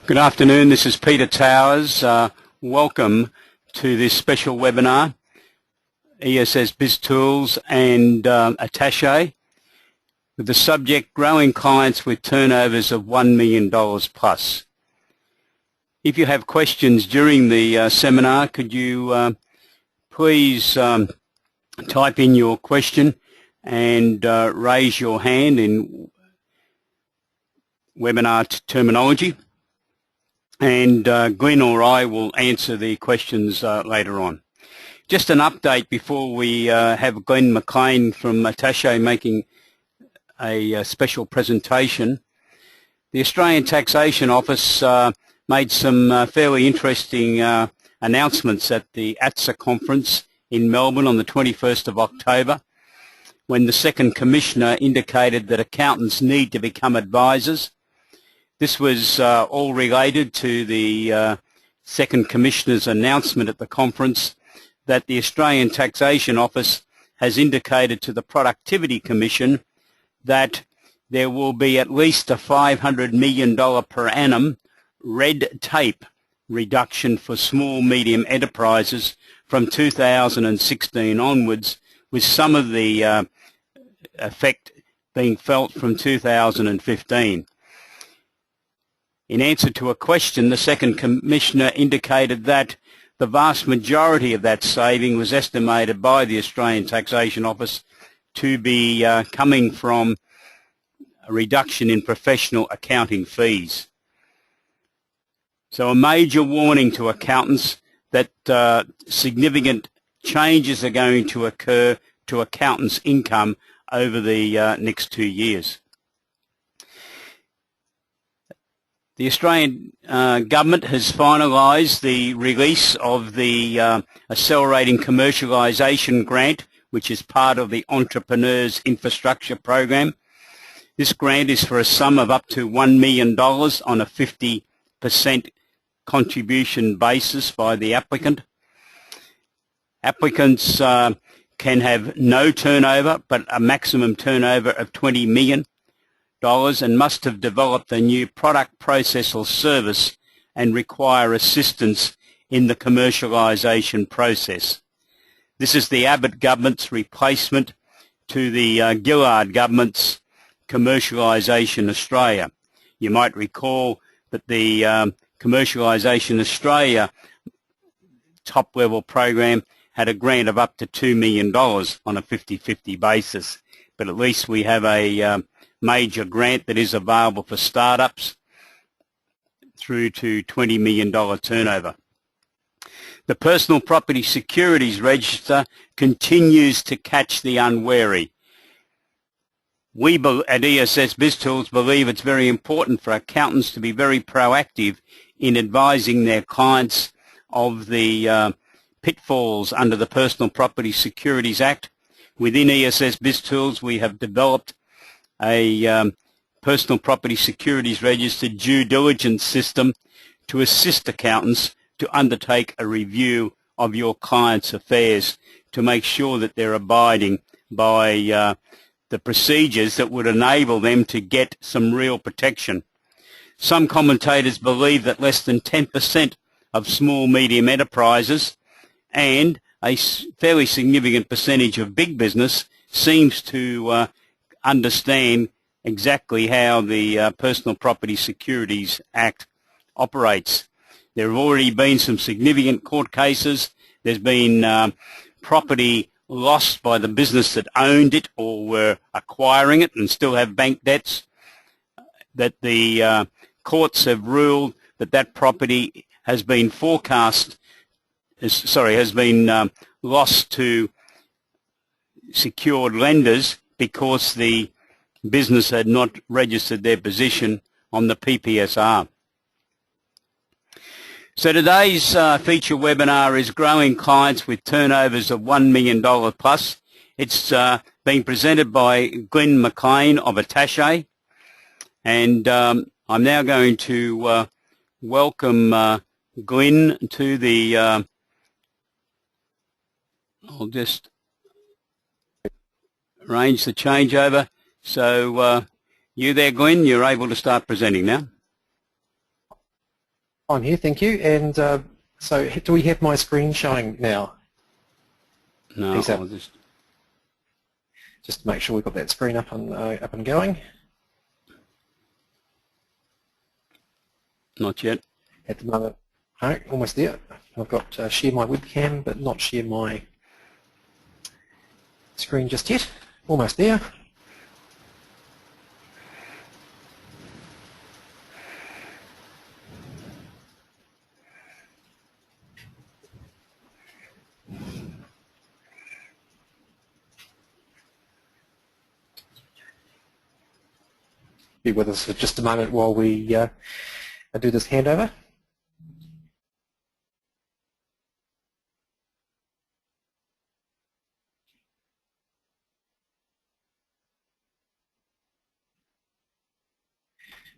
Good afternoon, this is Peter Towers. Welcome to this special webinar, ESS BIZTOOLS and Attache, with the subject Growing Clients with Turnovers of $1 million plus. If you have questions during the seminar, could you please type in your question and raise your hand in webinar terminology, and Glenn or I will answer the questions later on. Just an update before we have Glenn McLean from Attache making a special presentation. The Australian Taxation Office made some fairly interesting announcements at the AEST conference in Melbourne on the 21st of October, when the second commissioner indicated that accountants need to become advisors. This was all related to the second commissioner's announcement at the conference that the Australian Taxation Office has indicated to the Productivity Commission that there will be at least a $500 million per annum red tape reduction for small medium enterprises from 2016 onwards, with some of the effect being felt from 2015. In answer to a question, the second commissioner indicated that the vast majority of that saving was estimated by the Australian Taxation Office to be coming from a reduction in professional accounting fees. So a major warning to accountants that significant changes are going to occur to accountants' income over the next 2 years. The Australian government has finalised the release of the Accelerating Commercialisation Grant, which is part of the Entrepreneurs Infrastructure Program. This grant is for a sum of up to $1 million on a 50% contribution basis by the applicant. Applicants can have no turnover, but a maximum turnover of $20 million. And must have developed a new product, process or service and require assistance in the commercialisation process. This is the Abbott government's replacement to the Gillard government's Commercialisation Australia. You might recall that the Commercialisation Australia top-level program had a grant of up to $2 million on a 50-50 basis, but at least we have a major grant that is available for startups through to $20 million turnover. The Personal Property Securities Register continues to catch the unwary. We at ESS BIZTOOLS believe it's very important for accountants to be very proactive in advising their clients of the pitfalls under the Personal Property Securities Act. Within ESS BIZTOOLS, we have developed a Personal Property Securities Register due diligence system to assist accountants to undertake a review of your clients' affairs to make sure that they're abiding by the procedures that would enable them to get some real protection. Some commentators believe that less than 10% of small medium enterprises and a fairly significant percentage of big business seems to understand exactly how the Personal Property Securities Act operates. There have already been some significant court cases. There's been property lost by the business that owned it or were acquiring it and still have bank debts, that the courts have ruled that that property has been lost to secured lenders because the business had not registered their position on the PPSR. So today's feature webinar is Growing Clients with Turnovers of $1 million plus. It's being presented by Glenn McLean of Attache, and I'm now going to welcome Glenn to the I'll just arrange the changeover. So you there, Glenn, you're able to start presenting now. I'm here, thank you. And so do we have my screen showing now? No, Peter? I'll just to make sure we've got that screen up and going. Not yet. At the moment, no, almost there. I've got share my webcam, but not share my screen just yet. Almost there. Be with us for just a moment while we do this handover.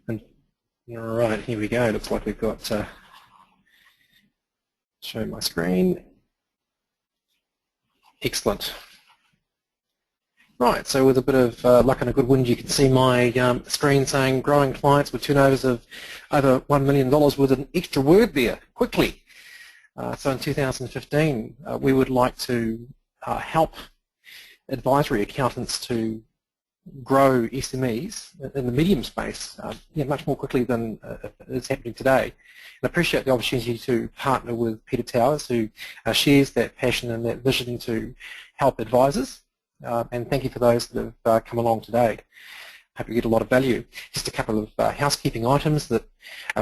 And all right, here we go. Looks like we've got show my screen. Excellent. Right, so with a bit of luck and a good wind, you can see my screen saying growing clients with turnovers of over $1 million with an extra word there, quickly. So in 2015, we would like to help advisory accountants to grow SMEs in the medium space much more quickly than is happening today. And I appreciate the opportunity to partner with Peter Towers, who shares that passion and that vision to help advisors. And thank you for those that have come along today. Hope you get a lot of value. Just a couple of housekeeping items that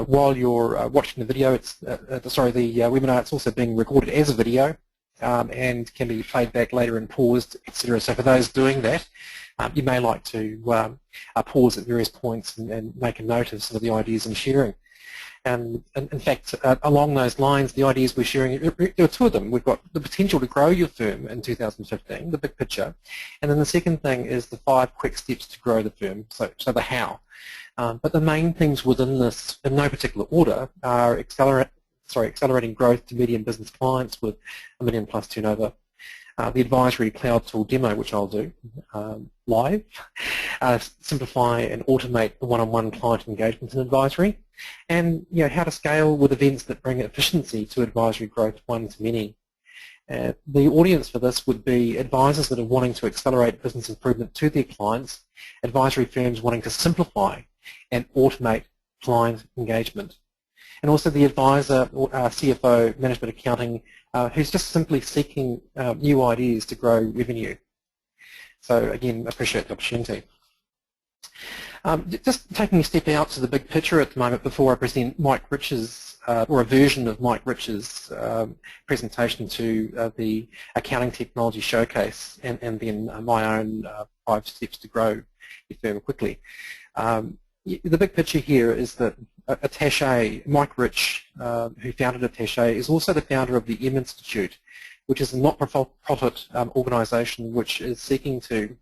while you're watching the video, the webinar, it's also being recorded as a video and can be played back later and paused, etc. So for those doing that, you may like to pause at various points and make a note of some of the ideas I'm sharing. And in fact, along those lines, the ideas we're sharing, there are two of them. We've got the potential to grow your firm in 2015, the big picture, and then the second thing is the 5 quick steps to grow the firm, so the how. But the main things within this, in no particular order, are accelerating growth to medium business clients with $1 million plus turnover, the advisory cloud tool demo, which I'll do live, simplify and automate the one-on-one client engagement and advisory, and how to scale with events that bring efficiency to advisory growth one-to-many. The audience for this would be advisors that are wanting to accelerate business improvement to their clients, advisory firms wanting to simplify and automate client engagement, and also the advisor, CFO, management accounting, who's just simply seeking new ideas to grow revenue. So again, appreciate the opportunity. Just taking a step out to the big picture at the moment before I present Mike Rich's, or a version of Mike Rich's presentation to the Accounting Technology Showcase, and then my own 5 steps to grow your firm quickly. The big picture here is that Attache, Mike Rich, who founded Attache, is also the founder of the M Institute, which is a not-for-profit organisation which is seeking to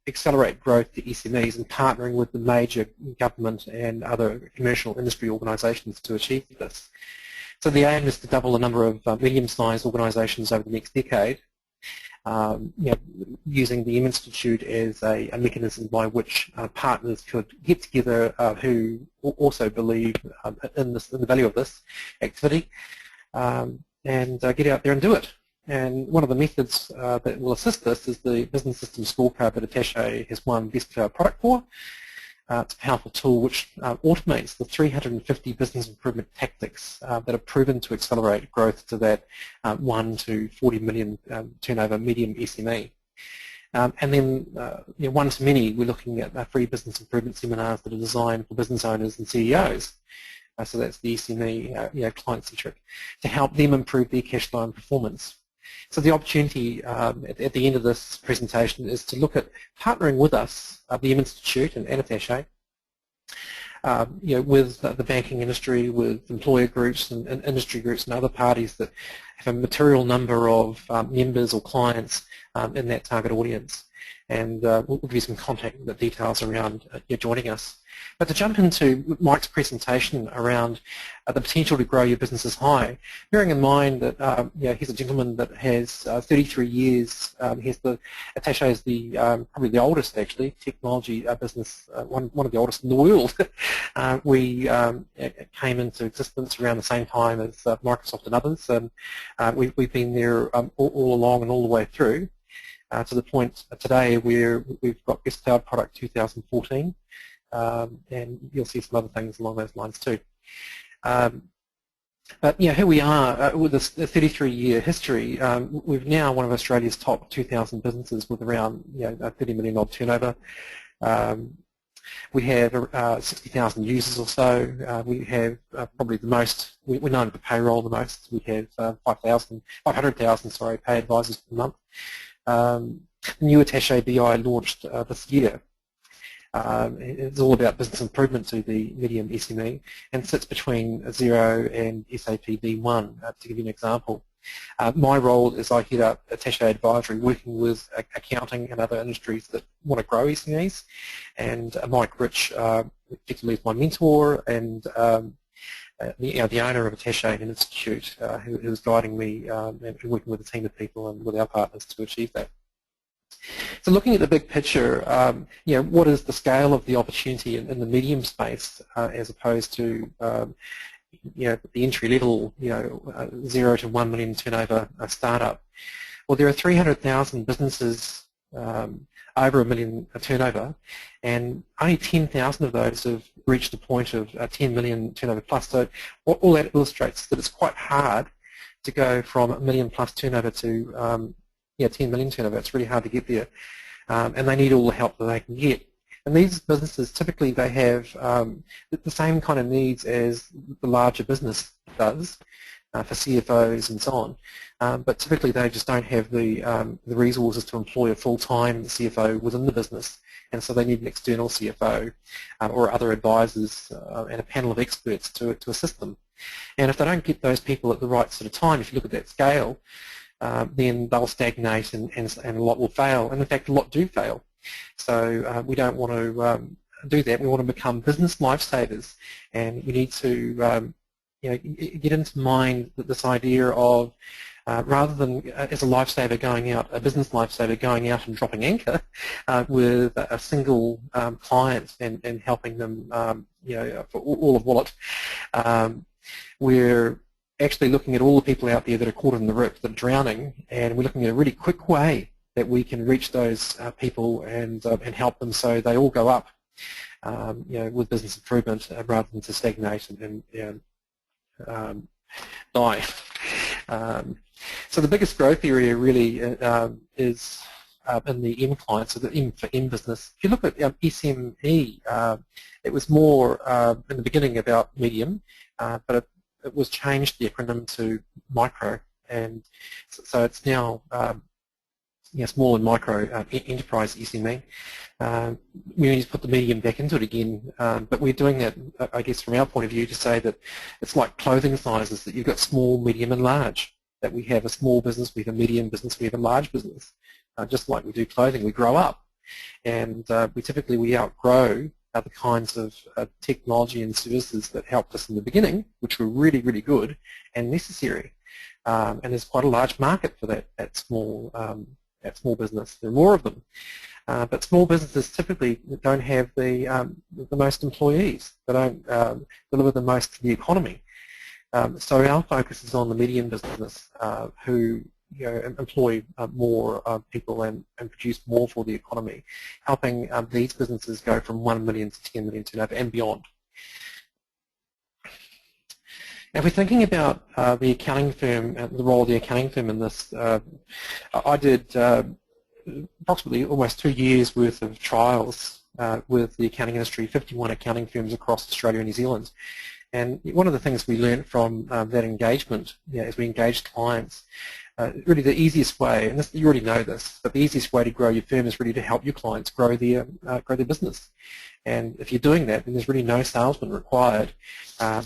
accelerate growth to SMEs and partnering with the major government and other commercial industry organisations to achieve this. So the aim is to double the number of medium-sized organisations over the next decade, using the M Institute as a mechanism by which partners could get together who also believe in the value of this activity and get out there and do it. And one of the methods that will assist this is the business system scorecard that Attache has won Best Product for. It's a powerful tool which automates the 350 business improvement tactics that are proven to accelerate growth to that 1 to 40 million turnover medium SME. And then one-to-many, we're looking at free business improvement seminars that are designed for business owners and CEOs. So that's the SME, client-centric, to help them improve their cash flow and performance. So the opportunity at the end of this presentation is to look at partnering with us, the M Institute and Attache, with the banking industry, with employer groups and industry groups and other parties that have a material number of members or clients in that target audience, and we'll give you some contact details around you joining us. But to jump into Mike's presentation around the potential to grow your businesses high, bearing in mind that he's a gentleman that has 33 years. Attache is probably the oldest actually technology business, one of the oldest in the world. We came into existence around the same time as Microsoft and others, and we've been there all along and all the way through. To the point today where we've got Best Cloud Product 2014, and you'll see some other things along those lines too. But here we are with this 33-year history. We're now one of Australia's top 2,000 businesses with around $30 million odd turnover. We have 60,000 users or so. We have probably the most. We're known for payroll the most. We have 500,000 pay advisors per month. The new Attache BI launched this year. It's all about business improvement to the medium SME and sits between 0 and SAP B1, to give you an example. My role is I head up Attache Advisory, working with accounting and other industries that want to grow SMEs, and Mike Rich, particularly is my mentor, and the owner of Attache and Institute, who is guiding me and working with a team of people and with our partners to achieve that. So looking at the big picture, what is the scale of the opportunity in the medium space as opposed to the entry level, 0 to 1 million turnover startup? Well, there are 300,000 businesses over $1 million turnover, and only 10,000 of those have reached the point of 10 million turnover plus. So all that illustrates that it's quite hard to go from $1 million plus turnover to 10 million turnover. It's really hard to get there, and they need all the help that they can get. And these businesses, typically they have the same kind of needs as the larger business does for CFOs and so on, but typically they just don't have the resources to employ a full-time CFO within the business, and so they need an external CFO or other advisors and a panel of experts to assist them. And if they don't get those people at the right sort of time, if you look at that scale, then they'll stagnate and a lot will fail, and in fact a lot do fail. So we don't want to do that. We want to become business lifesavers, and we need to get into mind that this idea of rather than as a lifesaver going out, a business lifesaver going out and dropping anchor with a single client and helping them for all of wallet, we're actually looking at all the people out there that are caught in the rip, that are drowning, and we're looking at a really quick way that we can reach those people and help them so they all go up, with business improvement rather than to stagnate and die. So the biggest growth area really is in the M clients, so the M for M business. If you look at SME, it was more in the beginning about medium, but it was changed, the acronym, to micro, and so it's now small and micro enterprise SME. We need to put the medium back into it again, but we're doing that, I guess, from our point of view, to say that it's like clothing sizes, that you've got small, medium, and large. That we have a small business, we have a medium business, we have a large business. Just like we do clothing, we grow up, and we outgrow the kinds of technology and services that helped us in the beginning, which were really, really good and necessary. And there's quite a large market for that small business. There are more of them, but small businesses typically don't have the most employees. They don't deliver the most to the economy. So our focus is on the medium business who employ more people and produce more for the economy, helping these businesses go from 1 million to 10 million turnover and beyond. Now, if we're thinking about the accounting firm, the role of the accounting firm in this, I did approximately almost 2 years worth of trials with the accounting industry, 51 accounting firms across Australia and New Zealand. And one of the things we learned from that engagement, as we engaged clients, really the easiest way, and you already know this, but the easiest way to grow your firm is really to help your clients grow their business. And if you're doing that, then there's really no salesman required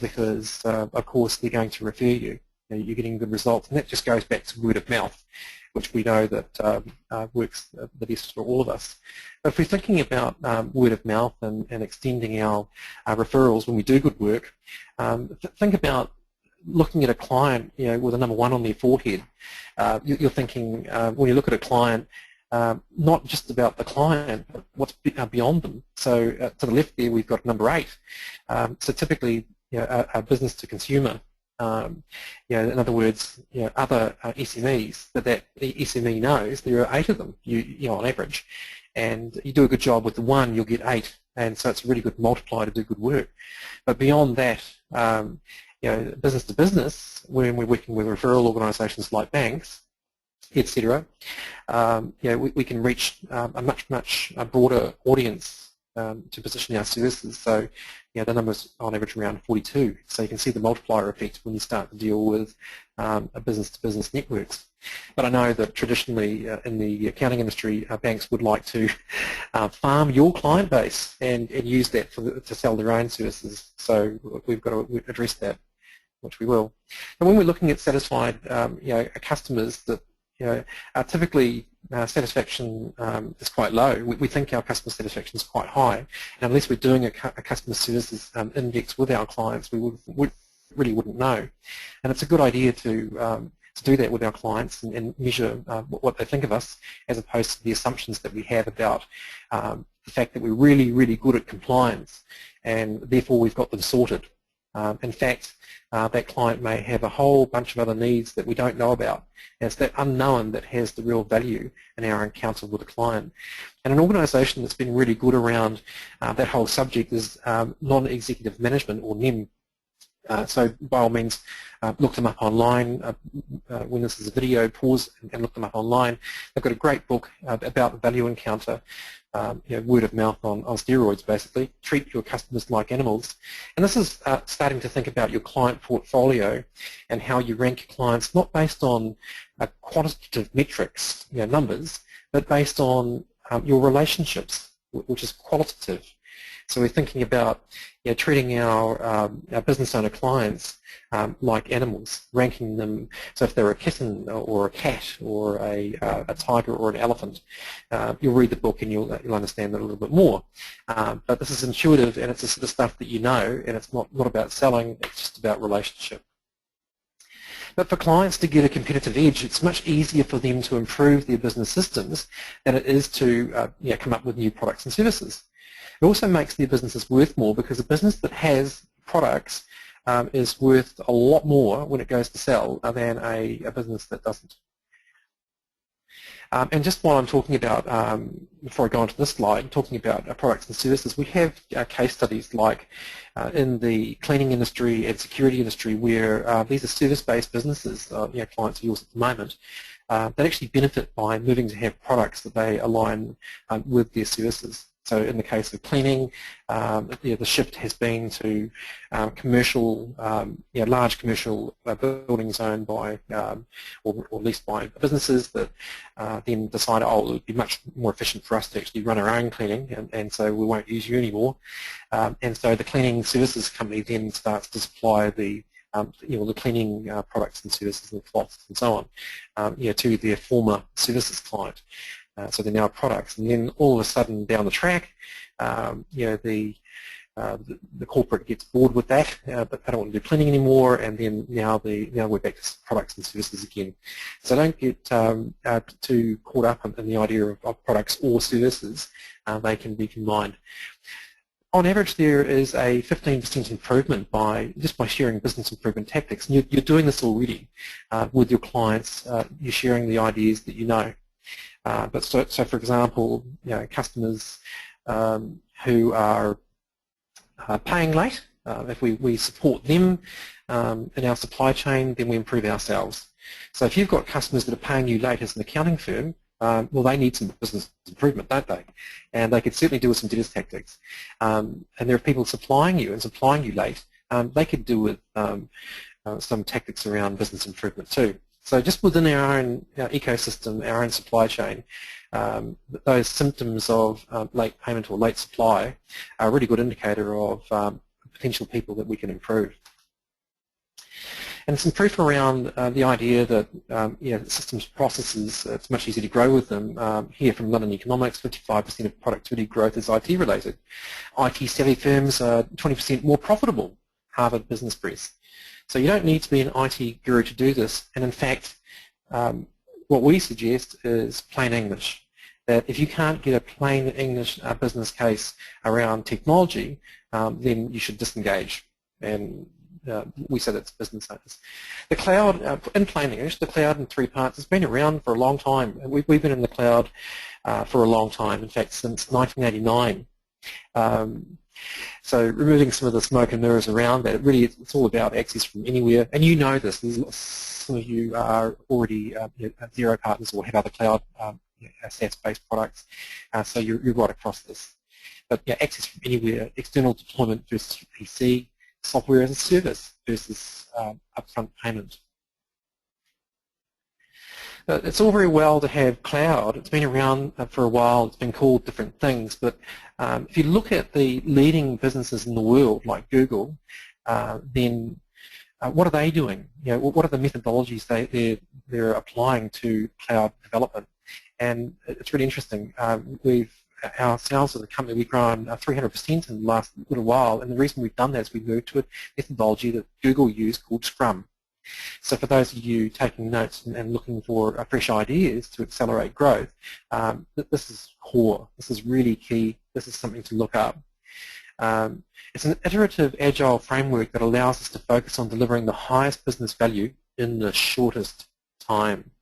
because, of course, they're going to refer you. you're getting good results, and that just goes back to word of mouth, which we know that works the best for all of us. But if we're thinking about word of mouth and extending our referrals when we do good work, think about looking at a client, with a number 1 on their forehead. You're thinking, when you look at a client, not just about the client, but what's beyond them. So to the left there, we've got number 8. So typically, a business to consumer. In other words, other SMEs that the SME knows, there are 8 of them, on average, and you do a good job with the 1, you'll get 8, and so it's a really good multiplier to do good work. But beyond that, business to business, when we're working with referral organisations like banks, etc., we can reach a much broader audience to position our services. So, the number's on average around 42. So you can see the multiplier effect when you start to deal with a business-to-business networks. But I know that traditionally in the accounting industry, banks would like to farm your client base and use that to sell their own services. So we've got to address that, which we will. And when we're looking at satisfied customers that our typically satisfaction is quite low. We think our customer satisfaction is quite high, and unless we're doing a customer services index with our clients, we really wouldn't know. And it's a good idea to do that with our clients and measure what they think of us, as opposed to the assumptions that we have about the fact that we're really good at compliance, and therefore we've got them sorted. In fact, that client may have a whole bunch of other needs that we don't know about. And it's that unknown that has the real value in our encounter with a client. And an organisation that's been really good around that whole subject is non-executive management, or NEM. So by all means, look them up online. When this is a video, pause and look them up online. They've got a great book about the value encounter, word of mouth on steroids, basically. Treat your customers like animals. And this is starting to think about your client portfolio and how you rank your clients, not based on quantitative metrics, numbers, but based on your relationships, which is qualitative. So we're thinking about treating our business owner clients like animals, ranking them. So if they're a kitten or a cat or a tiger or an elephant, you'll read the book and you'll understand that a little bit more. But this is intuitive, and it's the sort of stuff that you know, and it's not about selling, it's just about relationship. But for clients to get a competitive edge, it's much easier for them to improve their business systems than it is to come up with new products and services. It also makes their businesses worth more, because a business that has products is worth a lot more when it goes to sell than a business that doesn't. And just while I'm talking about, before I go on to this slide, talking about products and services, we have case studies like in the cleaning industry and security industry, where these are service-based businesses, clients of yours at the moment, that actually benefit by moving to have products that they align with their services. So in the case of cleaning, the shift has been to commercial, large commercial buildings owned by or leased by businesses that then decide, oh, it would be much more efficient for us to actually run our own cleaning, and so we won't use you anymore. And so the cleaning services company then starts to supply the the cleaning products and services and cloths and so on, to their former services client. So they're now products, and then all of a sudden down the track, the corporate gets bored with that, but they don't want to do cleaning anymore, and then now we're back to products and services again. So don't get too caught up in the idea of products or services. They can be combined. On average, there is a 15% improvement just by sharing business improvement tactics. And you're doing this already with your clients. You're sharing the ideas that you know. But so for example, customers who are paying late, if we support them in our supply chain, then we improve ourselves. So if you've got customers that are paying you late as an accounting firm, well, they need some business improvement, don't they? And they could certainly do with some debtors tactics. And there are people supplying you late. They could do with some tactics around business improvement too. So just within our own ecosystem, our own supply chain, those symptoms of late payment or late supply are a really good indicator of potential people that we can improve. And some proof around the idea that systems processes, it's much easier to grow with them. Here from London Economics, 55% of productivity growth is IT related. IT savvy firms are 20% more profitable, Harvard Business Press. So you don't need to be an IT guru to do this, and in fact what we suggest is plain English. That if you can't get a plain English business case around technology, then you should disengage. And we say that's business owners. The cloud, in plain English, the cloud in 3 parts has been around for a long time. We've been in the cloud for a long time, in fact since 1989. So removing some of the smoke and mirrors around that, really it's all about access from anywhere. And you know this, some of you are already Xero partners or have other cloud SaaS-based products, so you're right across this. But access from anywhere, external deployment versus PC, software as a service versus upfront payment. It's all very well to have cloud. It's been around for a while. It's been called different things. But if you look at the leading businesses in the world, like Google, then what are they doing? What are the methodologies they're applying to cloud development? And it's really interesting. Ourselves as a company, we've grown 300% in the last little while, and the reason we've done that is we moved to a methodology that Google used called Scrum. So for those of you taking notes and looking for fresh ideas to accelerate growth, this is core. This is really key. This is something to look up. It's an iterative, agile framework that allows us to focus on delivering the highest business value in the shortest time.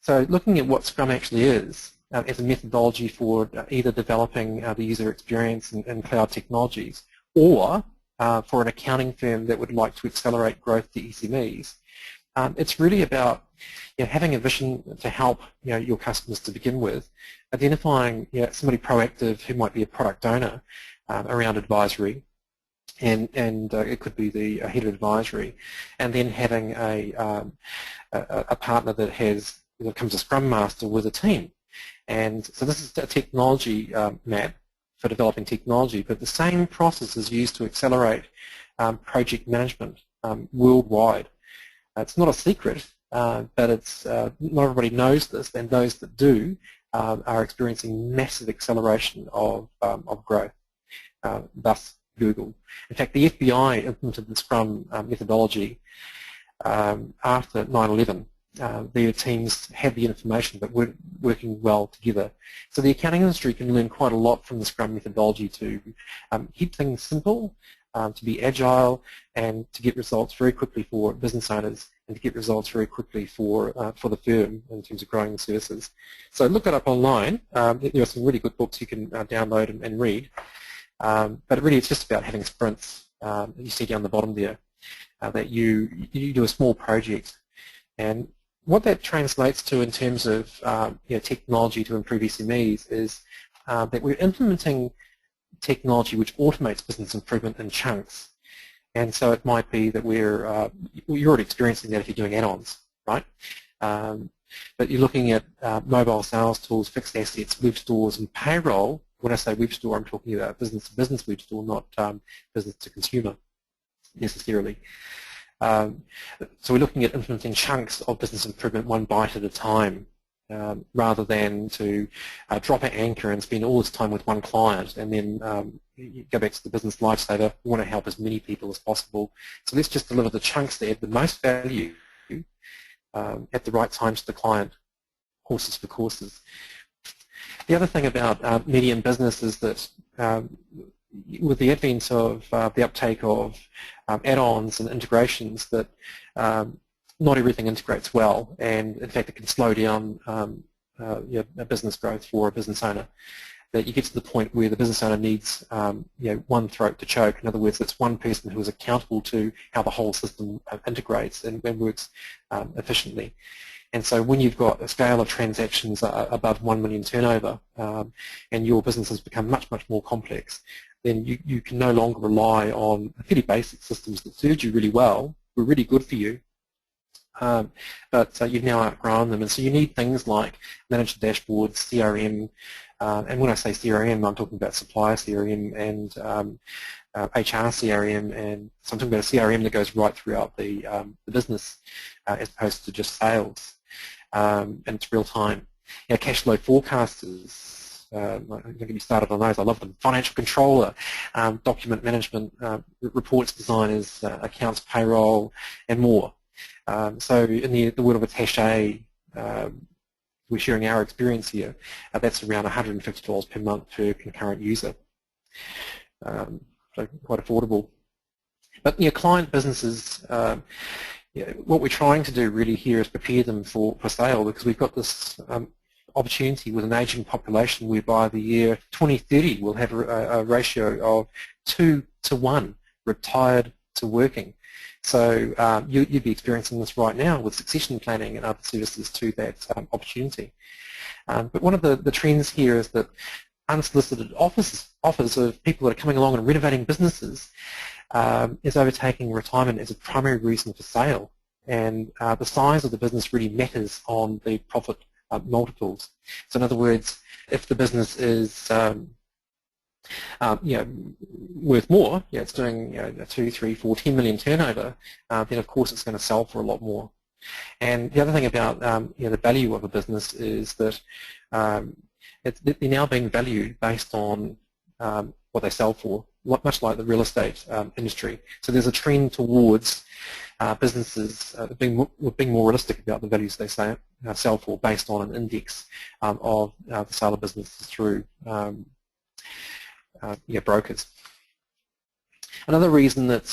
So looking at what Scrum actually is, as a methodology for either developing the user experience in cloud technologies or for an accounting firm that would like to accelerate growth to SMEs. It's really about having a vision to help your customers to begin with, identifying somebody proactive who might be a product owner around advisory, and it could be the head of advisory, and then having a partner that becomes a Scrum Master with a team. And so this is a technology map for developing technology, but the same process is used to accelerate project management worldwide. It's not a secret, but it's not everybody knows this, and those that do are experiencing massive acceleration of growth, thus Google. In fact, the FBI implemented the Scrum methodology after 9/11. Their teams had the information but weren't working well together. So the accounting industry can learn quite a lot from the Scrum methodology to keep things simple, to be agile, and to get results very quickly for business owners, and to get results very quickly for the firm in terms of growing the services. So look it up online. There are some really good books you can download and read. But really it's just about having sprints. You see down the bottom there that you do a small project. And what that translates to in terms of technology to improve SMEs is that we're implementing technology which automates business improvement in chunks. And so it might be that you're already experiencing that if you're doing add-ons, right? But you're looking at mobile sales tools, fixed assets, web stores, and payroll. When I say web store, I'm talking about business-to-business web store, not business-to-consumer necessarily. So we're looking at implementing chunks of business improvement one bite at a time, rather than to drop an anchor and spend all this time with one client and then you go back to the business lifesaver. We want to help as many people as possible. So let's just deliver the chunks that add the most value at the right times to the client, horses for courses. The other thing about medium business is that with the advent of the uptake of add-ons and integrations, that not everything integrates well, and in fact it can slow down business growth for a business owner. That you get to the point where the business owner needs one throat to choke. In other words, it's one person who is accountable to how the whole system integrates and works efficiently. And so when you've got a scale of transactions above 1 million turnover and your business has become much, much more complex, then you can no longer rely on fairly basic systems that served you really well, were really good for you, but you've now outgrown them. And so you need things like managed dashboards, CRM, And when I say CRM, I'm talking about supplier CRM and HR CRM, and so I'm talking about a CRM that goes right throughout the business as opposed to just sales, and it's real time. Cash flow forecasters, I'm going to get you started on those. I love them. Financial controller, document management, reports designers, accounts payroll, and more. So in the world of Attache, we're sharing our experience here. That's around $150 per month per concurrent user. So quite affordable. But client businesses, what we're trying to do really here is prepare them for sale, because we've got this opportunity with an aging population where by the year 2030 we'll have a ratio of 2 to 1 retired to working. So you'd be experiencing this right now with succession planning and other services to that opportunity. But one of the trends here is that unsolicited offers of people that are coming along and renovating businesses is overtaking retirement as a primary reason for sale. And the size of the business really matters on the profit multiples. So in other words, if the business is worth more, it's doing 2, 3, 4, 10 million turnover, then of course it's going to sell for a lot more. And the other thing about the value of a business is that they're now being valued based on what they sell for, much like the real estate industry. So there's a trend towards businesses being more realistic about the values they sell for based on an index of the sale of businesses through brokers. Another reason that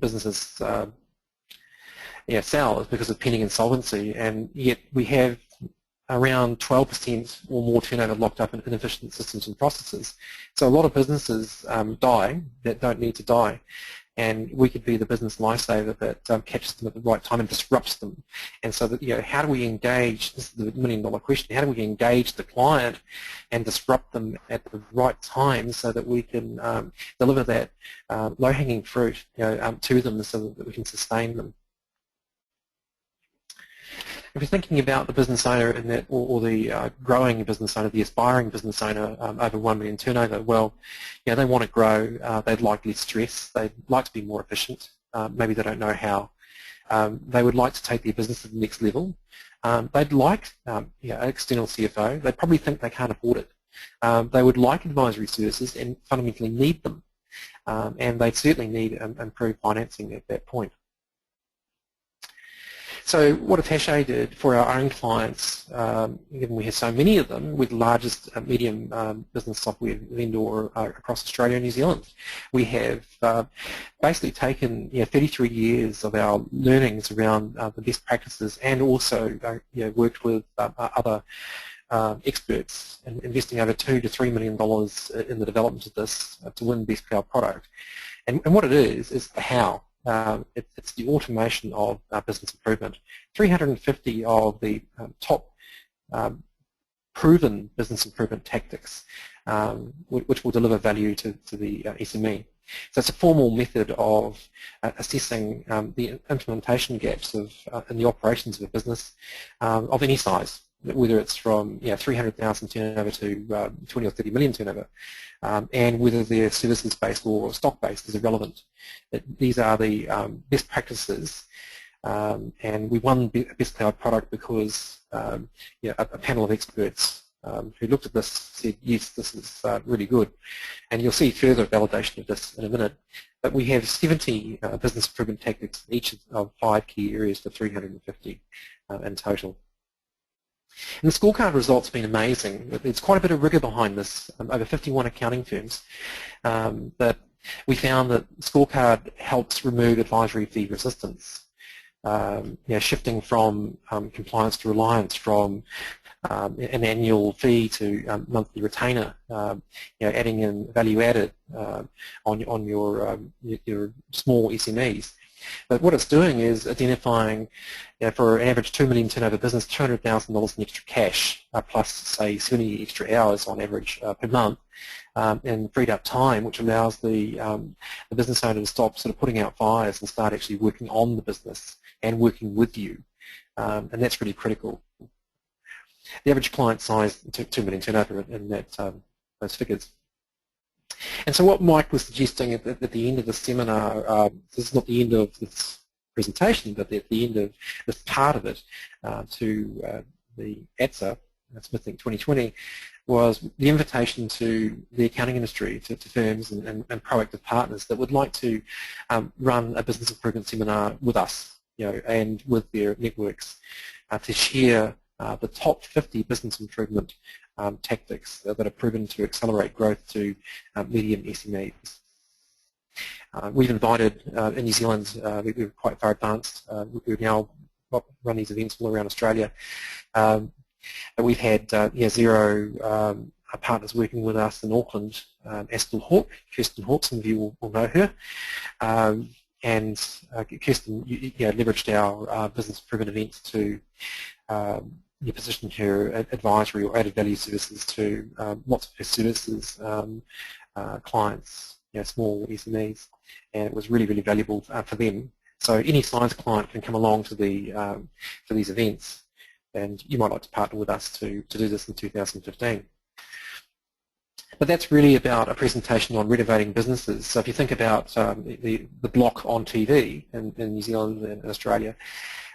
businesses sell is because of pending insolvency, and yet we have around 12% or more turnover locked up in inefficient systems and processes. So a lot of businesses die that don't need to die, and we could be the business lifesaver that catches them at the right time and disrupts them. And so that, how do we engage, this is the million-dollar question, how do we engage the client and disrupt them at the right time so that we can deliver that low-hanging fruit to them so that we can sustain them. If you're thinking about the business owner and that, or the growing business owner, the aspiring business owner over 1 million turnover, well, they want to grow. They'd like less stress. They'd like to be more efficient. Maybe they don't know how. They would like to take their business to the next level. They'd like an external CFO. They probably think they can't afford it. They would like advisory services and fundamentally need them. And they certainly need improved financing at that point. So what WhattaTashe did for our own clients, given we have so many of them, we're the largest medium business software vendor across Australia and New Zealand. We have basically taken 33 years of our learnings around the best practices, and also worked with other experts, and investing over $2 to $3 million in the development of this to win Best Cloud Product. And what it is the how. It's the automation of business improvement. 350 of the top proven business improvement tactics, which will deliver value to the SME. So it's a formal method of assessing the implementation gaps in the operations of a business of any size, whether it's from 300,000 turnover to 20 or 30 million turnover, and whether they're services-based or stock-based is irrelevant. These are the best practices, and we won Best Cloud Product because a panel of experts who looked at this said, yes, this is really good. And you'll see further validation of this in a minute. But we have 70 business improvement tactics in each of 5 key areas to 350 in total. And the scorecard results have been amazing. There's quite a bit of rigor behind this, over 51 accounting firms. But we found that Scorecard helps remove advisory fee resistance, shifting from compliance to reliance, from an annual fee to monthly retainer, adding in value added on your small SMEs. But what it's doing is identifying, for an average 2 million turnover business, $200,000 in extra cash, plus, say, 70 extra hours on average per month, and freed up time, which allows the business owner to stop sort of putting out fires and start actually working on the business and working with you. And that's really critical. the average client size, 2 million turnover in that, those figures. And so what Mike was suggesting at the end of the seminar, this is not the end of this presentation, but at the end of this part of it, to the ATSA, Smith Think 2020, was the invitation to the accounting industry, to firms and proactive partners that would like to run a business improvement seminar with us, and with their networks, to share the top 50 business improvement tactics that are proven to accelerate growth to medium SMEs. We've invited, in New Zealand, we're quite far advanced. We now run these events all around Australia. We've had 0 partners working with us in Auckland, Astle Hawke, Kirsten Hawke, some of you will know her. And Kirsten leveraged our business improvement events to position her advisory or added value services to lots of her services clients, small SMEs, and it was really, really valuable for them. So any size client can come along to these events, and you might like to partner with us to do this in 2015. But that's really about a presentation on renovating businesses. So if you think about the block on TV in New Zealand and Australia,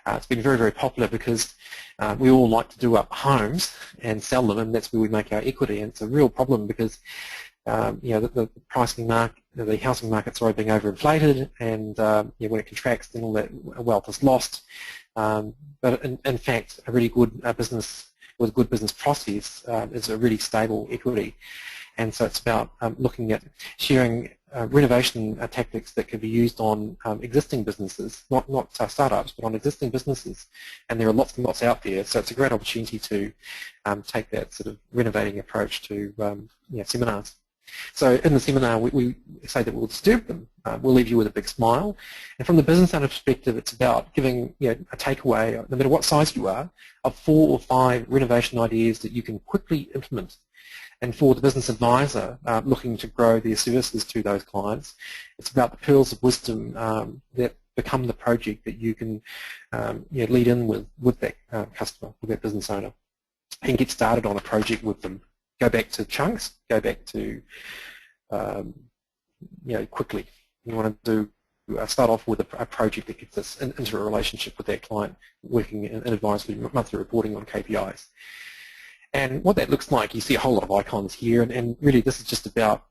it's been very, very popular because we all like to do up homes and sell them, and that's where we make our equity. And it's a real problem because the pricing market, the housing market's already being overinflated, and when it contracts, then all that wealth is lost. But in fact, a really good business with good business process is a really stable equity. And so it's about looking at sharing renovation tactics that can be used on existing businesses, not startups, but on existing businesses. And there are lots and lots out there, so it's a great opportunity to take that sort of renovating approach to seminars. So in the seminar, we say that we'll disturb them. We'll leave you with a big smile. And from the business owner perspective, it's about giving a takeaway, no matter what size you are, of 4 or 5 renovation ideas that you can quickly implement. And for the business advisor looking to grow their services to those clients, it's about the pearls of wisdom that become the project that you can lead in with that customer, with that business owner, and get started on a project with them. Go back to chunks, go back to quickly. You want to start off with a project that gets us into a relationship with that client, working in advisory, monthly reporting on KPIs. And what that looks like, you see a whole lot of icons here, and really this is just about,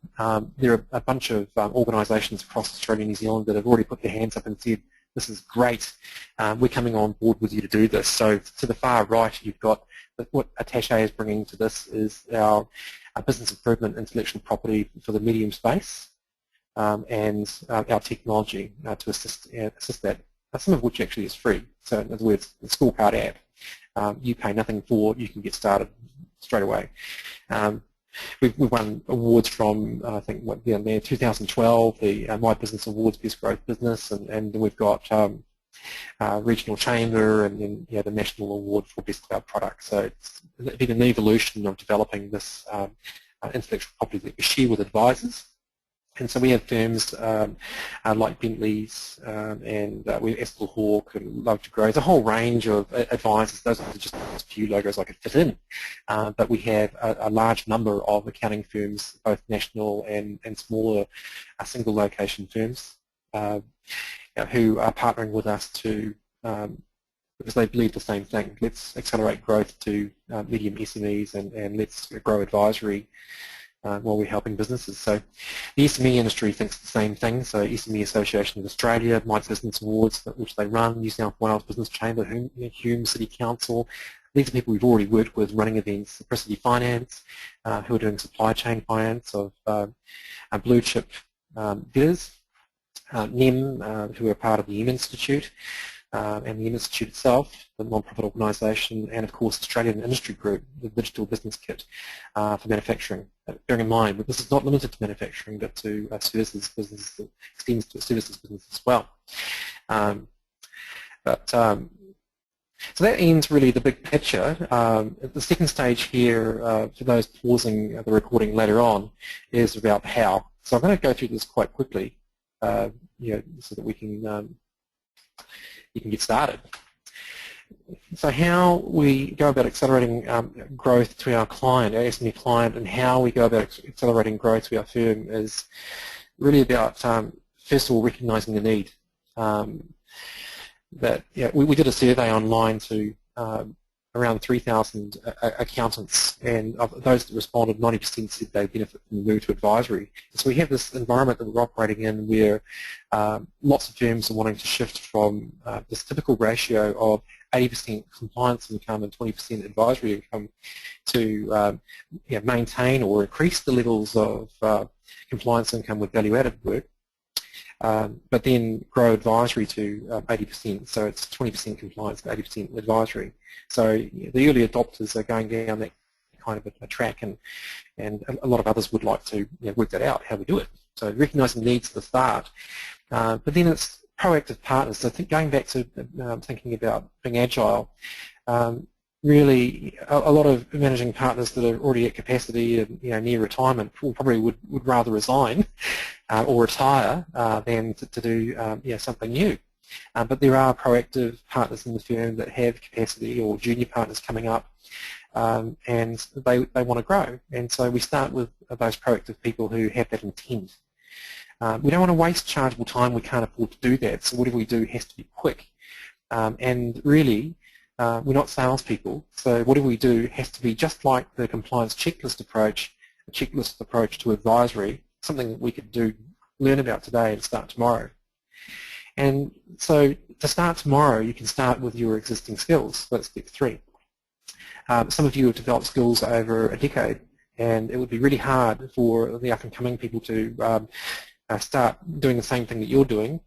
there are a bunch of organisations across Australia and New Zealand that have already put their hands up and said, this is great, we're coming on board with you to do this. So to the far right, you've got what Attache is bringing to this is our business improvement intellectual property for the medium space, and our technology to assist that, some of which actually is free. So in other words, the Scorecard app, you pay nothing for, you can get started straight away. We've won awards from, I think, 2012, the My Business Awards Best Growth Business, and we've got Regional Chamber and then the National Award for Best Cloud Product. So it's been an evolution of developing this intellectual property that we share with advisors. And so we have firms like Bentley's and we have Astle Hawke and Love to Grow. There's a whole range of advisors. Those are just a few logos I could fit in. But we have a large number of accounting firms, both national and smaller single location firms, who are partnering with us to because they believe the same thing. Let's accelerate growth to medium SMEs and let's grow advisory while we're helping businesses. So the SME industry thinks the same thing. So SME Association of Australia, My Business Awards, which they run, New South Wales Business Chamber, Hume City Council. These are people we've already worked with running events. Simplicity Finance, who are doing supply chain finance of blue chip bidders. NEM, who are part of the M Institute, and the M Institute itself, the non-profit organisation, and of course Australian Industry Group, the Digital Business Kit for manufacturing. Bearing in mind that this is not limited to manufacturing, but to services business, it extends to a services business as well. So that ends really the big picture. The second stage here, for those pausing the recording later on, is about how. So I'm going to go through this quite quickly, so that we can you can get started. So how we go about accelerating growth to our client, our SME client, and how we go about accelerating growth to our firm is really about, first of all, recognising the need. We did a survey online to around 3,000 accountants, and of those that responded, 90% said they benefit from the move to advisory. So we have this environment that we're operating in where lots of firms are wanting to shift from this typical ratio of 80% compliance income and 20% advisory income to maintain or increase the levels of compliance income with value-added work, but then grow advisory to 80%, so it's 20% compliance and 80% advisory. So the early adopters are going down that kind of a track, and a lot of others would like to work that out, how we do it. So recognising needs at the start, but then it's proactive partners. So going back to thinking about being agile, really a lot of managing partners that are already at capacity and near retirement probably would rather resign or retire than to do something new. But there are proactive partners in the firm that have capacity, or junior partners coming up, and they want to grow. And so we start with those proactive people who have that intent. We don't want to waste chargeable time. We can't afford to do that. So whatever we do has to be quick. And really, we're not salespeople. So whatever we do has to be just like the compliance checklist approach, a checklist approach to advisory, something that we could learn about today and start tomorrow. And so to start tomorrow, you can start with your existing skills. That's step 3. Some of you have developed skills over a decade, and it would be really hard for the up-and-coming people to start doing the same thing that you're doing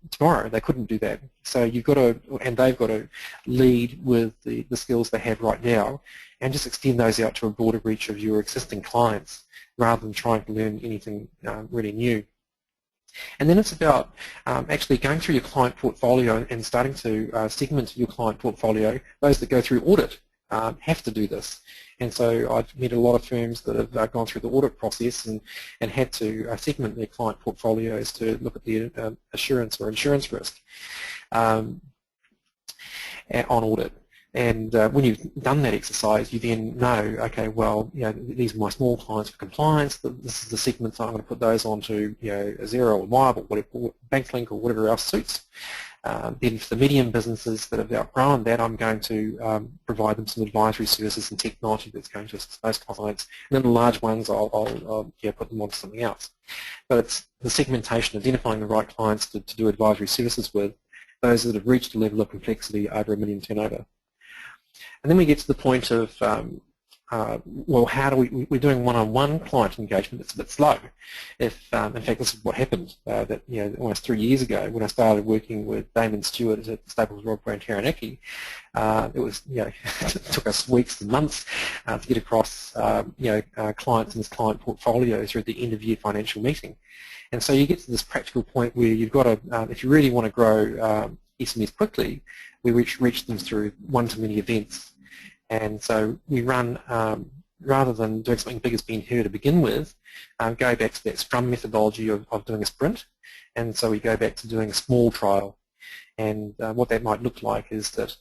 tomorrow. They couldn't do that. So you've got to, and they've got to lead with the skills they have right now, and just extend those out to a broader reach of your existing clients, rather than trying to learn anything really new. And then it's about actually going through your client portfolio and starting to segment your client portfolio. Those that go through audit have to do this. And so I've met a lot of firms that have gone through the audit process and had to segment their client portfolios to look at the assurance or insurance risk on audit. And when you've done that exercise, you then know, okay, well, these are my small clients for compliance. This is the segments I'm going to put those onto, a Xero or Vibe or whatever, Banklink or whatever else suits. Then for the medium businesses that have outgrown that, I'm going to provide them some advisory services and technology that's going to assist those clients. And then the large ones, I'll put them onto something else. But it's the segmentation, identifying the right clients to do advisory services with, those that have reached a level of complexity over $1 million turnover. And then we get to the point of, well, how do we're doing one-on-one client engagement. It's a bit slow. If, in fact, this is what happened, that almost 3 years ago when I started working with Damon Stewart at Staples Rob Brand Taranaki, it was, it took us weeks and months to get across, clients in this client portfolio through the end-of-year financial meeting. And so you get to this practical point where you've got to, if you really want to grow SMEs quickly, we reach them through one-to-many events. And so we run, rather than doing something big as being here to begin with, go back to that Scrum methodology of doing a sprint. And so we go back to doing a small trial. And what that might look like is that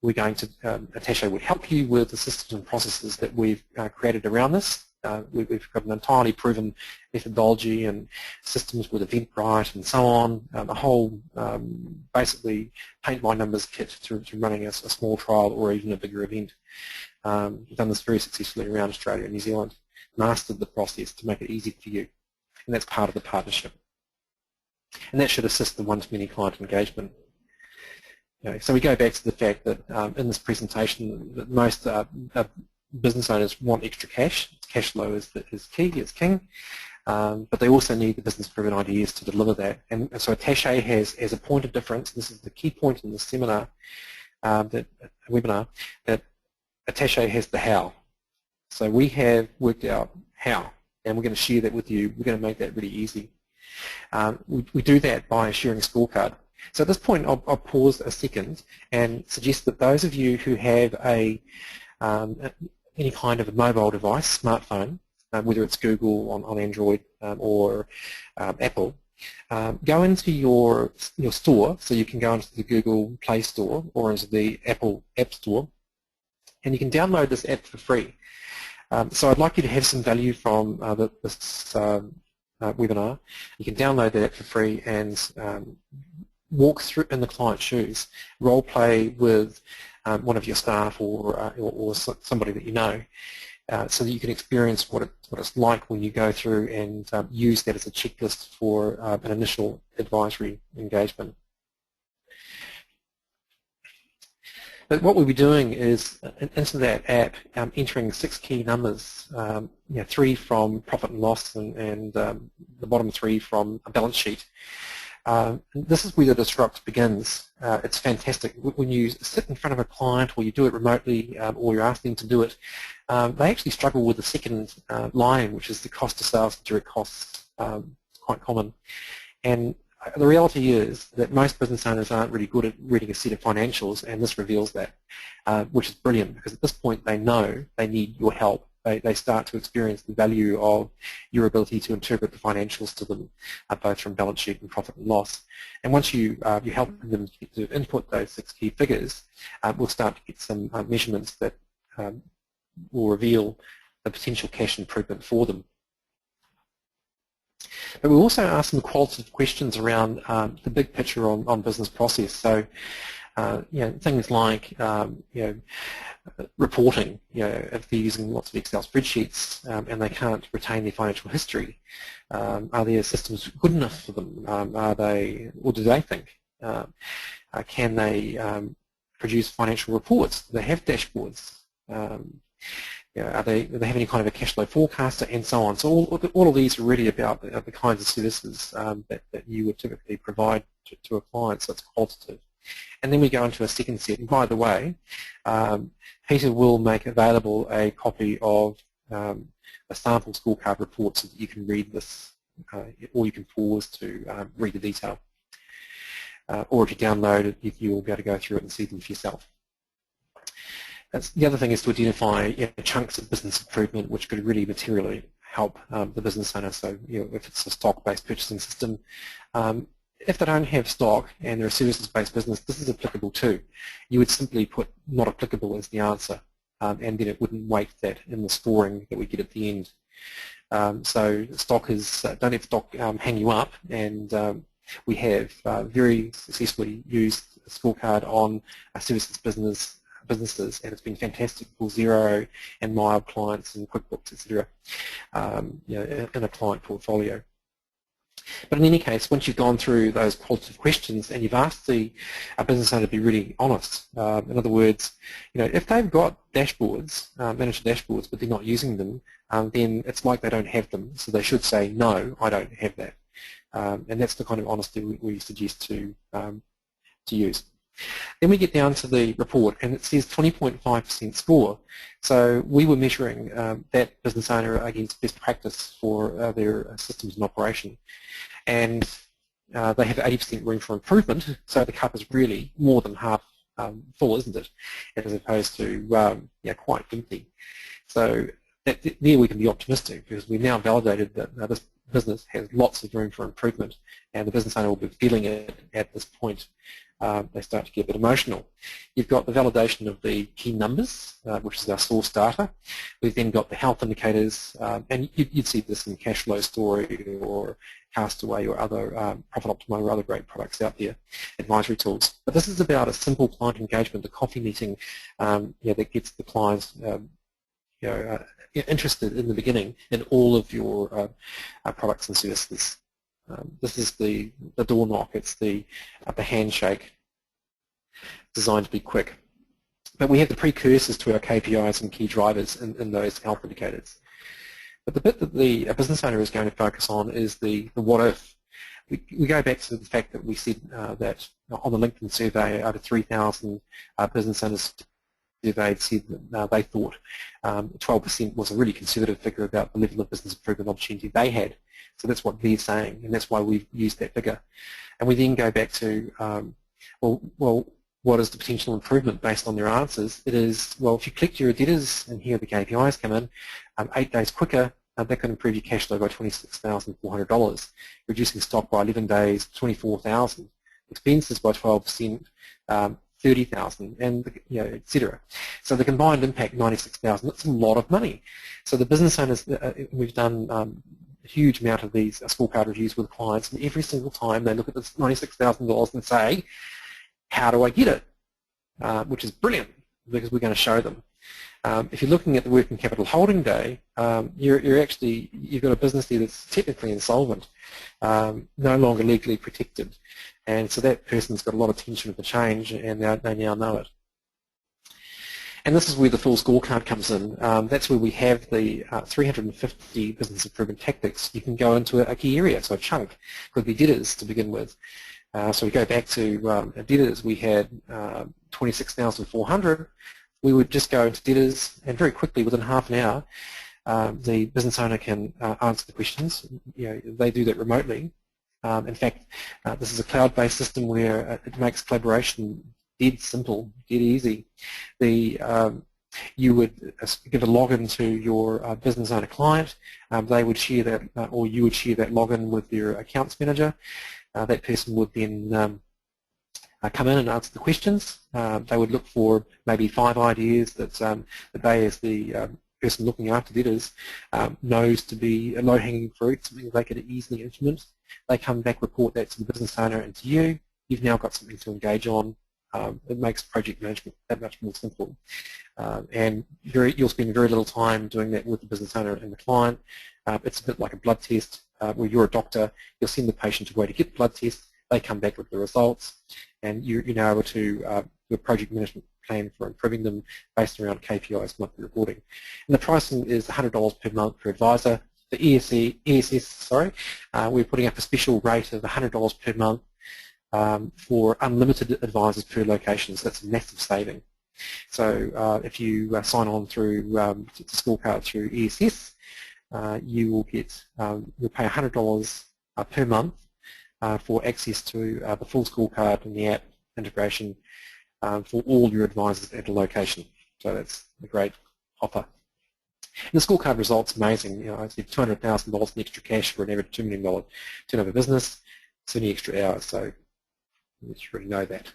we're going to, Attache would help you with the systems and processes that we've created around this. We've got an entirely proven methodology and systems with Eventbrite and so on, a whole basically paint-by-numbers kit to running a small trial or even a bigger event. We've done this very successfully around Australia and New Zealand, mastered the process to make it easy for you, and that's part of the partnership. And that should assist the one-to-many client engagement. So we go back to the fact that in this presentation that most business owners want extra cash. Cash flow is key, it's king, but they also need the business-driven ideas to deliver that. And so Attache has a point of difference. This is the key point in the seminar, webinar, that Attache has the how. So we have worked out how, and we're going to share that with you. We're going to make that really easy. We do that by sharing a scorecard. So at this point, I'll pause a second and suggest that those of you who have any kind of a mobile device, smartphone, whether it's Google on Android or Apple, go into your store, so you can go into the Google Play Store or into the Apple App Store, and you can download this app for free. So I'd like you to have some value from this webinar. You can download that for free and walk through in the client's shoes, role play with one of your staff or somebody that you know, so that you can experience what it's like when you go through and use that as a checklist for an initial advisory engagement. But what we'll be doing is into that app entering 6 key numbers, 3 from profit and loss and the bottom 3 from a balance sheet. This is where the disrupt begins. It's fantastic. When you sit in front of a client or you do it remotely or you're asking them to do it, they actually struggle with the second line, which is the cost of sales and direct costs. Quite common. And the reality is that most business owners aren't really good at reading a set of financials, and this reveals that, which is brilliant, because at this point they know they need your help. They start to experience the value of your ability to interpret the financials to them, both from balance sheet and profit and loss. And once you help them to input those 6 key figures, we'll start to get some measurements that will reveal the potential cash improvement for them. But we also ask some qualitative questions around the big picture on business process. So, things like reporting. If they're using lots of Excel spreadsheets and they can't retain their financial history, are their systems good enough for them? Are they, or do they think? Can they produce financial reports? Do they have dashboards? Do they have any kind of a cash flow forecaster, and so on. So all of these are really about the kinds of services that you would typically provide to a client, so it's qualitative. And then we go into a second set. And by the way, Peter will make available a copy of a sample scorecard report so that you can read this, or you can pause to read the detail. Or if you download it, you'll be able to go through it and see them for yourself. The other thing is to identify chunks of business improvement which could really materially help the business owner. So if it's a stock-based purchasing system, if they don't have stock and they're a services-based business, this is applicable too. You would simply put not applicable as the answer, and then it wouldn't weight that in the scoring that we get at the end. So stock is, don't let stock hang you up, and we have very successfully used a scorecard on a services businesses, and it's been fantastic for Xero and Mild clients and QuickBooks, etc. In a client portfolio. But in any case, once you've gone through those qualitative questions and you've asked the business owner to be really honest, in other words, if they've got dashboards, managed dashboards, but they're not using them, then it's like they don't have them. So they should say, no, I don't have that. And that's the kind of honesty we suggest to use. Then we get down to the report, and it says 20.5% score. So we were measuring that business owner against best practice for their systems and operation. And they have 80% room for improvement, so the cup is really more than half full, isn't it? As opposed to quite empty. So there we can be optimistic, because we've now validated that this business has lots of room for improvement, and the business owner will be feeling it at this point. They start to get a bit emotional. You've got the validation of the key numbers, which is our source data. We've then got the health indicators, and you'd see this in Cashflow Story or Castaway or other Profit Optimizer or other great products out there, advisory tools. But this is about a simple client engagement, the coffee meeting that gets the clients interested in the beginning in all of your products and services. This is the door knock. It's the handshake, designed to be quick. But we have the precursors to our KPIs and key drivers in those health indicators. But the bit that the business owner is going to focus on is the what if. We go back to the fact that we said that on the LinkedIn survey, over 3,000 business owners surveyed said that they thought 12% was a really conservative figure about the level of business improvement opportunity they had. So that's what they're saying, and that's why we've used that figure. And we then go back to, well, what is the potential improvement based on their answers? It is, well, if you click your debtors, and here the KPIs come in, 8 days quicker, that can improve your cash flow by $26,400, reducing stock by 11 days, $24,000, expenses by 12%, $30,000, and etc. So the combined impact, $96,000. That's a lot of money. So the business owners, we've done a huge amount of these scorecard reviews with clients, and every single time they look at this $96,000 and say, how do I get it? Which is brilliant, because we're going to show them. If you're looking at the working capital holding day, you've got a business there that's technically insolvent, no longer legally protected, and so that person's got a lot of tension for change, and they now know it. And this is where the full scorecard comes in. That's where we have the 350 business improvement tactics. You can go into a key area, so a chunk could be debtors to begin with. So we go back to debtors. We had 26,400. We would just go into debtors, and very quickly, within half an hour, the business owner can answer the questions. They do that remotely. In fact, this is a cloud-based system where it makes collaboration dead simple, dead easy. You would give a login to your business owner client. They would share that, or you would share that login with your accounts manager. That person would then come in and answer the questions. They would look for maybe 5 ideas that they, as the person looking after debtors, knows to be a low-hanging fruit, something they could easily implement. They come back, report that to the business owner and to you. You've now got something to engage on. It makes project management that much more simple. And you'll spend very little time doing that with the business owner and the client. It's a bit like a blood test where you're a doctor. You'll send the patient away to get the blood test. They come back with the results, and you're now able to do a project management plan for improving them based around KPIs, monthly reporting. And the pricing is $100 per month per advisor. The ESS, we're putting up a special rate of $100 per month for unlimited advisors per location. So that's a massive saving. So if you sign on through the scorecard through ESS, you will get you'll pay $100 per month for access to the full scorecard and the app integration for all your advisors at a location. So that's a great offer. And the scorecard results amazing. I said $200,000 in extra cash for an average $2 million turnover business. It's only extra hours, so you already know that.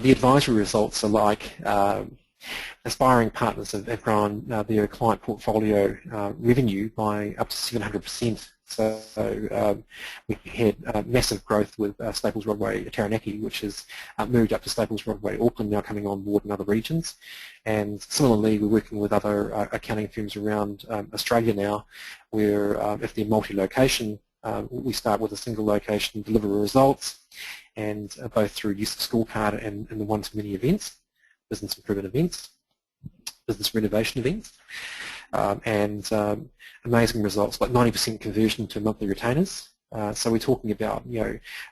The advisory results are like aspiring partners have grown their client portfolio revenue by up to 700%. So we had massive growth with Staples Rodway Taranaki, which has moved up to Staples Rodway Auckland, now coming on board in other regions. And similarly, we're working with other accounting firms around Australia now, where if they're multi-location, we start with a single location, deliver results, and both through use of scorecard and the one-to-many events, business improvement events, business renovation events, and amazing results, like 90% conversion to monthly retainers. So we're talking about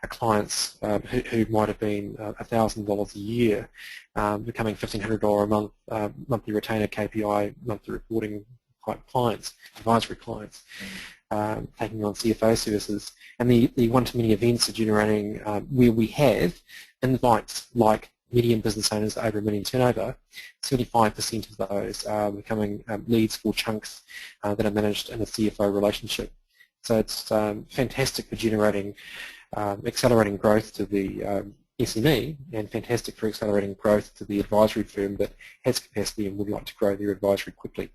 clients who might have been $1,000 a year becoming $1,500 a month monthly retainer KPI, monthly reporting type clients, advisory clients, taking on CFO services. And the one-to-many events are generating where we have invites like medium business owners over $1 million turnover. 75% of those are becoming leads for chunks that are managed in a CFO relationship. So it's fantastic for generating, accelerating growth to the SME, and fantastic for accelerating growth to the advisory firm that has capacity and would like to grow their advisory quickly.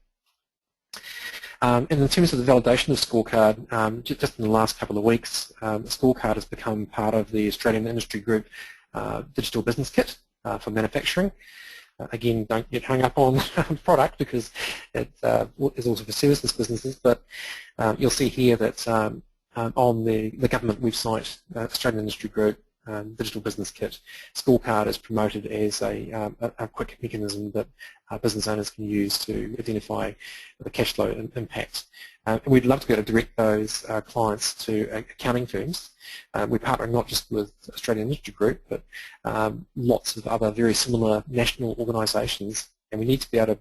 And in terms of the validation of Scorecard, just in the last couple of weeks, Scorecard has become part of the Australian Industry Group Digital Business Kit for manufacturing. Again, don't get hung up on product, because it is also for services businesses, but you'll see here that on the government website, Australian Industry Group Digital Business Kit, Scorecard is promoted as a quick mechanism that business owners can use to identify the cash flow impact. We'd love to be able to direct those clients to accounting firms. We're partnering not just with Australian Industry Group, but lots of other very similar national organisations, and we need to be able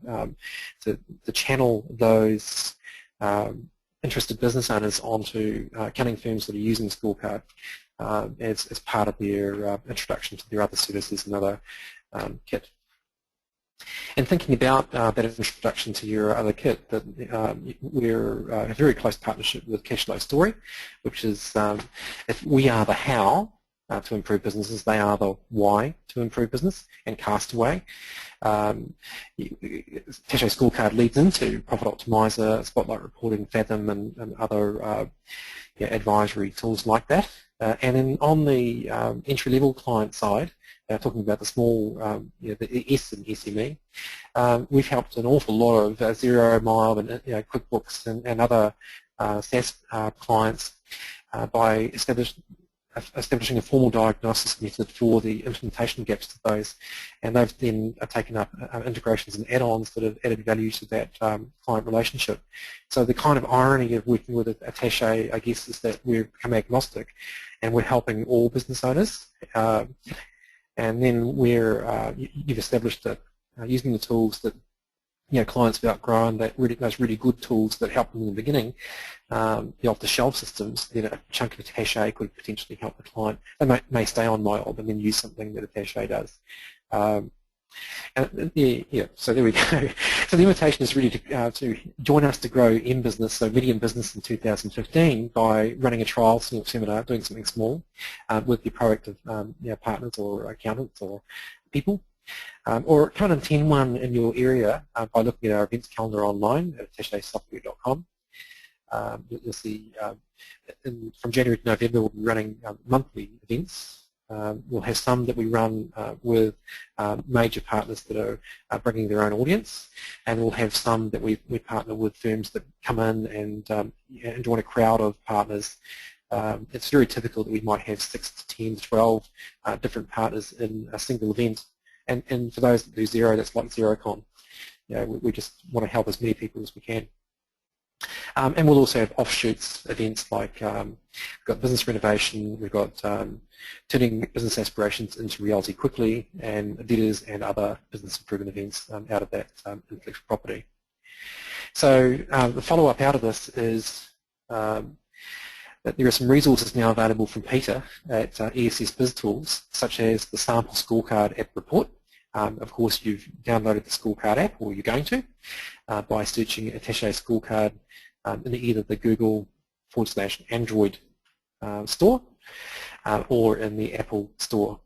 to channel those interested business owners onto accounting firms that are using Scorecard as part of their introduction to their other services and other kit. And thinking about that introduction to your other kit, that we're in a very close partnership with Cashflow Story, which is if we are the how to improve businesses, they are the why to improve business, and Castaway. Attache Scorecard leads into Profit Optimizer, Spotlight Reporting, Fathom, and other advisory tools like that. And then on the entry-level client side, talking about the small, the S in SME, we've helped an awful lot of Zero Mile and QuickBooks and other SaaS clients by establishing a formal diagnosis method for the implementation gaps to those, and they've then taken up integrations and add-ons that have added value to that client relationship. So the kind of irony of working with Attache, I guess, is that we've become agnostic and we're helping all business owners, and then you've established that using the tools that clients have outgrown, those really good tools that help them in the beginning, the off-the-shelf systems, then a chunk of Attache could potentially help the client. They may stay on MyOb and then use something that Attache does. So there we go. So the invitation is really to join us to grow in business, so medium business in 2015, by running a trial seminar, doing something small with your proactive partners or accountants or people. Or come and attend one in your area by looking at our events calendar online at attachesoftware.com. You'll see from January to November we'll be running monthly events. We'll have some that we run with major partners that are bringing their own audience, and we'll have some that we partner with firms that come in and join a crowd of partners. It's very typical that we might have 6 to 10 to 12 different partners in a single event. And for those that do zero, that's like ZeroCon. We just want to help as many people as we can. And we'll also have offshoots events like we've got business renovation, we've got turning business aspirations into reality quickly, and bidders and other business improvement events out of that intellectual property. So the follow-up out of this is that there are some resources now available from Peter at ESS BIZTOOLS, such as the sample scorecard app report. Of course, you've downloaded the Scorecard app, or you're going to, by searching Attache Scorecard in either the Google/Android store or in the Apple store.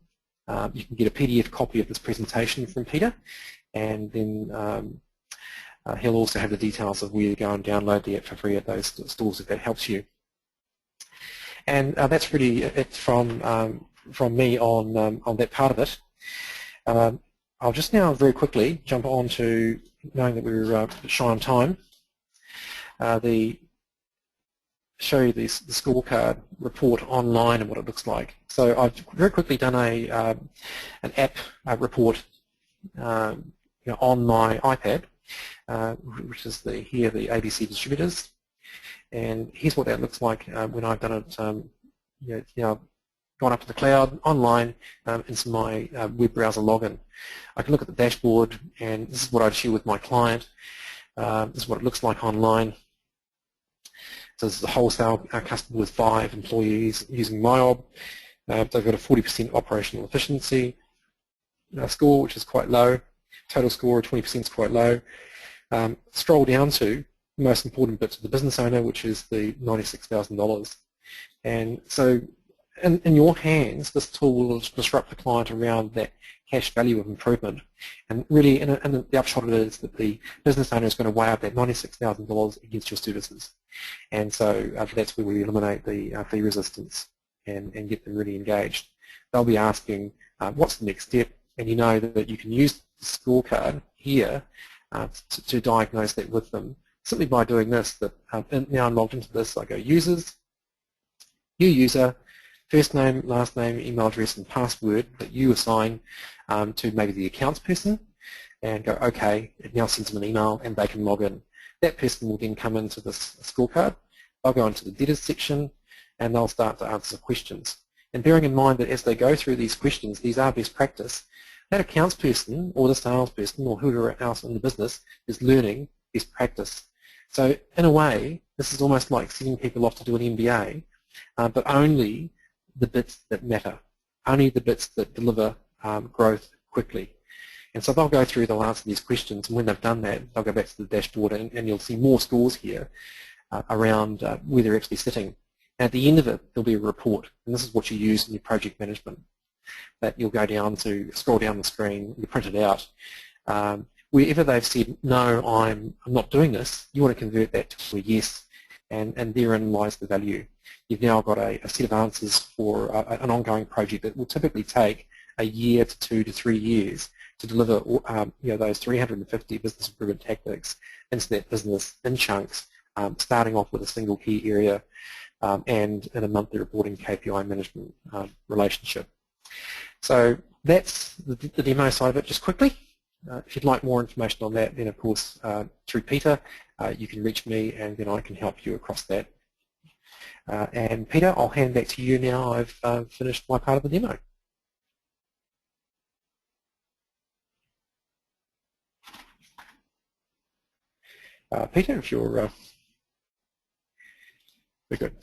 You can get a PDF copy of this presentation from Peter, and then he'll also have the details of where you go and download the app for free at those stores if that helps you. And that's really it from me on that part of it. I'll just now very quickly jump on to, knowing that we're shy on time, show you the scorecard report online and what it looks like. So I've very quickly done an app report on my iPad, which is the ABC distributors. And here's what that looks like when I've done it, gone up to the cloud, online, into my web browser login. I can look at the dashboard, and this is what I'd share with my client. This is what it looks like online. So this is a wholesale customer with 5 employees using MyOb. They've got a 40% operational efficiency score, which is quite low. Total score of 20% is quite low. Scroll down to the most important bit to the business owner, which is the $96,000. And so in your hands, this tool will disrupt the client around that cash value of improvement. And really, and the upshot of it is that the business owner is going to weigh up that $96,000 against your services. And so that's where we eliminate the fee resistance and get them really engaged. They'll be asking, what's the next step? And you know that you can use the scorecard here to diagnose that with them. Simply by doing this, that now I'm logged into this, I go users, new user, first name, last name, email address, and password that you assign to maybe the accounts person, and go, okay, it now sends them an email and they can log in. That person will then come into this scorecard, they'll go into the debtors section, and they'll start to answer questions. And bearing in mind that as they go through these questions, these are best practice, that accounts person or the sales person or whoever else in the business is learning best practice. So in a way, this is almost like sending people off to do an MBA, but only the bits that matter, only the bits that deliver growth quickly. And so they'll go through, they'll answer these questions, and when they've done that, they'll go back to the dashboard, and you'll see more scores here around where they're actually sitting. And at the end of it, there'll be a report, and this is what you use in your project management, that you'll go down to, scroll down the screen, you print it out. Wherever they've said, no, I'm not doing this, you want to convert that to a yes, and therein lies the value. You've now got a set of answers for an ongoing project that will typically take a year to 2 to 3 years to deliver those 350 business improvement tactics into that business in chunks, starting off with a single key area and in a monthly reporting KPI management relationship. So that's the demo side of it. Just quickly, if you'd like more information on that, then of course through Peter you can reach me, and then I can help you across that. And Peter, I'll hand back to you now. I've finished my part of the demo. Peter, if you're very good.